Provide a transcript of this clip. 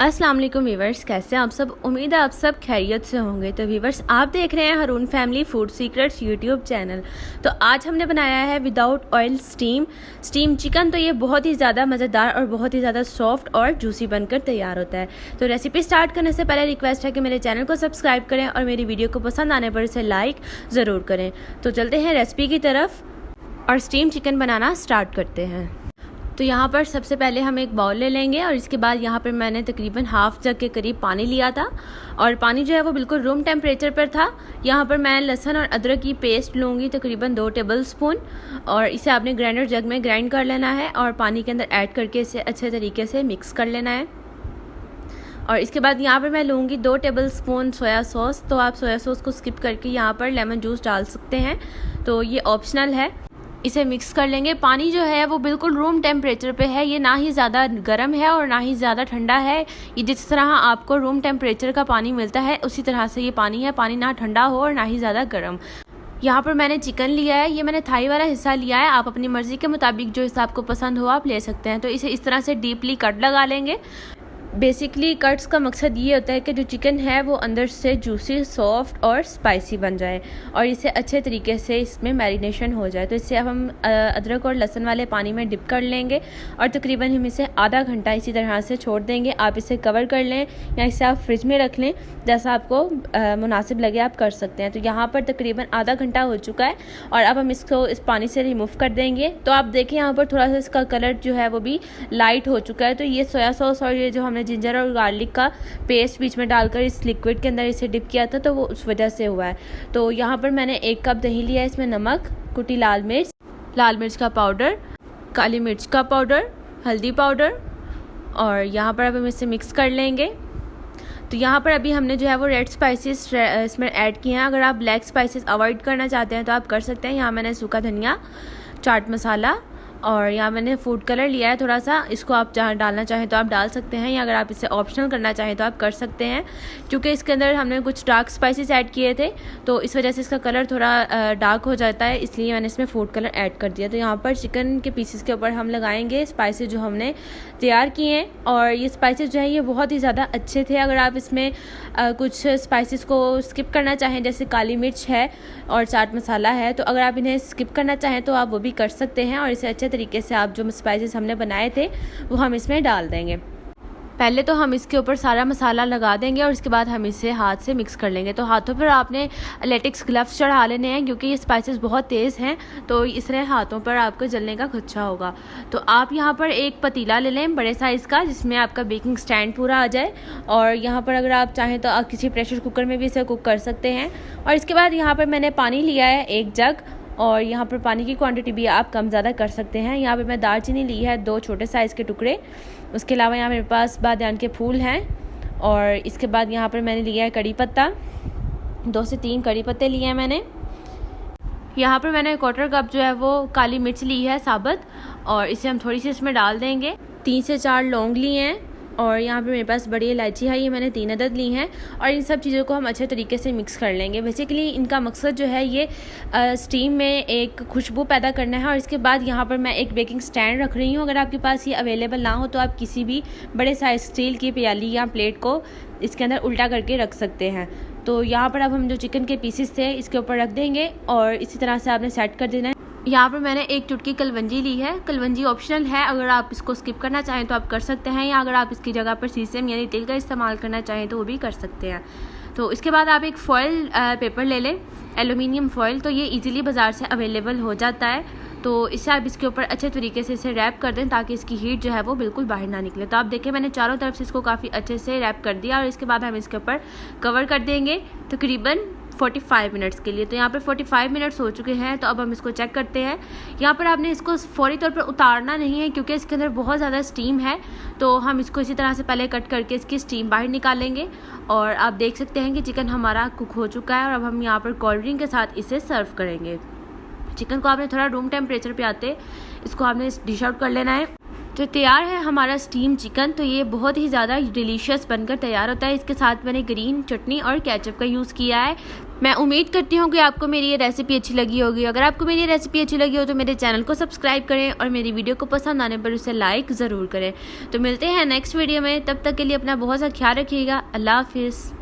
अस्सलाम वालेकुम व्यूवर्स, कैसे हैं आप सब। उम्मीद है आप सब खैरियत से होंगे। तो व्यूवर्स, आप देख रहे हैं Haroon family food secrets YouTube channel. तो आज हमने बनाया है विदाउट ऑयल स्टीम चिकन। तो ये बहुत ही ज़्यादा मज़ेदार और बहुत ही ज़्यादा सॉफ्ट और जूसी बनकर तैयार होता है। तो रेसिपी स्टार्ट करने से पहले रिक्वेस्ट है कि मेरे चैनल को सब्सक्राइब करें और मेरी वीडियो को पसंद आने पर इसे लाइक ज़रूर करें। तो चलते हैं रेसिपी की तरफ और स्टीम चिकन बनाना स्टार्ट करते हैं। तो यहाँ पर सबसे पहले हम एक बाउल ले लेंगे और इसके बाद यहाँ पर मैंने तकरीबन हाफ जग के करीब पानी लिया था और पानी जो है वो बिल्कुल रूम टेम्परेचर पर था। यहाँ पर मैं लहसुन और अदरक की पेस्ट लूँगी तकरीबन 2 टेबल स्पून और इसे आपने ग्राइंडर जग में ग्राइंड कर लेना है और पानी के अंदर ऐड करके इसे अच्छे तरीके से मिक्स कर लेना है। और इसके बाद यहाँ पर मैं लूँगी 2 टेबल स्पून सोया सॉस। तो आप सोया सॉस को स्किप करके यहाँ पर लेमन जूस डाल सकते हैं, तो ये ऑप्शनल है। इसे मिक्स कर लेंगे। पानी जो है वो बिल्कुल रूम टेम्परेचर पे है, ये ना ही ज़्यादा गर्म है और ना ही ज़्यादा ठंडा है। ये जिस तरह आपको रूम टेम्परेचर का पानी मिलता है उसी तरह से ये पानी है। पानी ना ठंडा हो और ना ही ज़्यादा गर्म। यहाँ पर मैंने चिकन लिया है, ये मैंने थाई वाला हिस्सा लिया है। आप अपनी मर्ज़ी के मुताबिक जो हिस्सा आपको पसंद हो आप ले सकते हैं। तो इसे इस तरह से डीपली कट लगा लेंगे। बेसिकली कट्स का मकसद ये होता है कि जो चिकन है वो अंदर से जूसी, सॉफ्ट और स्पाइसी बन जाए और इसे अच्छे तरीके से इसमें मैरिनेशन हो जाए। तो इससे अब हम अदरक और लहसुन वाले पानी में डिप कर लेंगे और तकरीबन हम इसे आधा घंटा इसी तरह से छोड़ देंगे। आप इसे कवर कर लें या इसे आप फ्रिज में रख लें, जैसा आपको मुनासिब लगे आप कर सकते हैं। तो यहाँ पर तकरीबन आधा घंटा हो चुका है और अब हम इसको इस पानी से रिमूव कर देंगे। तो आप देखें यहाँ पर थोड़ा सा इसका कलर जो है वो भी लाइट हो चुका है। तो ये सोया सॉस और ये जो हमने जिंजर और गार्लिक का पेस्ट बीच में डालकर इस लिक्विड के अंदर इसे डिप किया था, तो वो उस वजह से हुआ है। तो यहाँ पर मैंने 1 कप दही लिया है, इसमें नमक, कुटी लाल मिर्च का पाउडर, काली मिर्च का पाउडर, हल्दी पाउडर और यहाँ पर अब हम इसे मिक्स कर लेंगे। तो यहाँ पर अभी हमने जो है वो रेड स्पाइसेस इसमें ऐड किए हैं। अगर आप ब्लैक स्पाइसेस अवॉइड करना चाहते हैं तो आप कर सकते हैं। यहाँ मैंने सूखा धनिया, चाट मसाला और यहाँ मैंने फूड कलर लिया है थोड़ा सा। इसको आप जहाँ डालना चाहें तो आप डाल सकते हैं या अगर आप इसे ऑप्शनल करना चाहें तो आप कर सकते हैं, क्योंकि इसके अंदर हमने कुछ डार्क स्पाइसेस ऐड किए थे तो इस वजह से इसका कलर थोड़ा डार्क हो जाता है, इसलिए मैंने इसमें फूड कलर ऐड कर दिया। तो यहाँ पर चिकन के पीसेस के ऊपर हम लगाएंगे स्पाइसेस जो हमने तैयार किए हैं और ये स्पाइसेस जो है ये बहुत ही ज़्यादा अच्छे थे। अगर आप इसमें कुछ स्पाइसेस को स्किप करना चाहें, जैसे काली मिर्च है और चाट मसाला है, तो अगर आप इन्हें स्किप करना चाहें तो आप वो भी कर सकते हैं और इसे अच्छे तरीके से आप जो स्पाइसेस हमने बनाए थे वो हम इसमें डाल देंगे। पहले तो हम इसके ऊपर सारा मसाला लगा देंगे और इसके बाद हम इसे हाथ से मिक्स कर लेंगे। तो हाथों पर आपने लेटेक्स ग्लव्स चढ़ा लेने हैं, क्योंकि ये स्पाइसेस बहुत तेज़ हैं तो इसलिए हाथों पर आपको जलने का खदशा होगा। तो आप यहाँ पर एक पतीला ले लें बड़े साइज़ का, जिसमें आपका बेकिंग स्टैंड पूरा आ जाए और यहाँ पर अगर आप चाहें तो आप किसी प्रेशर कुकर में भी इसे कुक कर सकते हैं। और इसके बाद यहाँ पर मैंने पानी लिया है 1 जग और यहाँ पर पानी की क्वांटिटी भी आप कम ज़्यादा कर सकते हैं। यहाँ पे मैं दालचीनी ली है 2 छोटे साइज़ के टुकड़े। उसके अलावा यहाँ मेरे पास बादियान के फूल हैं और इसके बाद यहाँ पर मैंने लिया है कड़ी पत्ता, 2 से 3 कड़ी पत्ते लिए हैं मैंने। यहाँ पर मैंने 1/4 कप जो है वो काली मिर्च ली है साबुत और इसे हम थोड़ी सी इसमें डाल देंगे। 3 से 4 लौंग लिए हैं और यहाँ पे मेरे पास बड़ी इलायची है, ये मैंने 3 अदद ली हैं और इन सब चीज़ों को हम अच्छे तरीके से मिक्स कर लेंगे। बेसिकली इनका मकसद जो है ये स्टीम में एक खुशबू पैदा करना है। और इसके बाद यहाँ पर मैं एक बेकिंग स्टैंड रख रही हूँ। अगर आपके पास ये अवेलेबल ना हो तो आप किसी भी बड़े साइज स्टील की प्याली या प्लेट को इसके अंदर उल्टा करके रख सकते हैं। तो यहाँ पर अब हम जो चिकन के पीसेस थे इसके ऊपर रख देंगे और इसी तरह से आपने सेट कर देना है। यहाँ पर मैंने 1 चुटकी कलवंजी ली है। कलवंजी ऑप्शनल है, अगर आप इसको स्किप करना चाहें तो आप कर सकते हैं या अगर आप इसकी जगह पर सीसम यानी तिल का इस्तेमाल करना चाहें तो वो भी कर सकते हैं। तो इसके बाद आप एक फॉयल पेपर ले लें, एलुमिनियम फॉयल। तो ये इजीली बाज़ार से अवेलेबल हो जाता है। तो इससे आप इसके ऊपर अच्छे तरीके से इसे रैप कर दें ताकि इसकी हीट जो है वो बिल्कुल बाहर ना निकले। तो आप देखें मैंने चारों तरफ से इसको काफ़ी अच्छे से रैप कर दिया और इसके बाद हम इसके ऊपर कवर कर देंगे तकरीबन 45 मिनट्स के लिए। तो यहाँ पर 45 मिनट्स हो चुके हैं। तो अब हम इसको चेक करते हैं। यहाँ पर आपने इसको फौरी तौर पर उतारना नहीं है, क्योंकि इसके अंदर बहुत ज़्यादा स्टीम है। तो हम इसको इसी तरह से पहले कट करके इसकी स्टीम बाहर निकालेंगे और आप देख सकते हैं कि चिकन हमारा कुक हो चुका है और अब हम यहाँ पर कोल्ड ड्रिंक के साथ इसे सर्व करेंगे। चिकन को आपने थोड़ा रूम टेम्परेचर पे आते इसको आपने डिश आउट कर लेना है। तो तैयार है हमारा स्टीम चिकन। तो ये बहुत ही ज़्यादा डिलीशियस बनकर तैयार होता है। इसके साथ मैंने ग्रीन चटनी और केचप का यूज़ किया है। मैं उम्मीद करती हूँ कि आपको मेरी ये रेसिपी अच्छी लगी होगी। अगर आपको मेरी रेसिपी अच्छी लगी हो तो मेरे चैनल को सब्सक्राइब करें और मेरी वीडियो को पसंद आने पर उसे लाइक ज़रूर करें। तो मिलते हैं नेक्स्ट वीडियो में, तब तक के लिए अपना बहुत सा ख्याल रखिएगा। अल्लाह हाफिज़।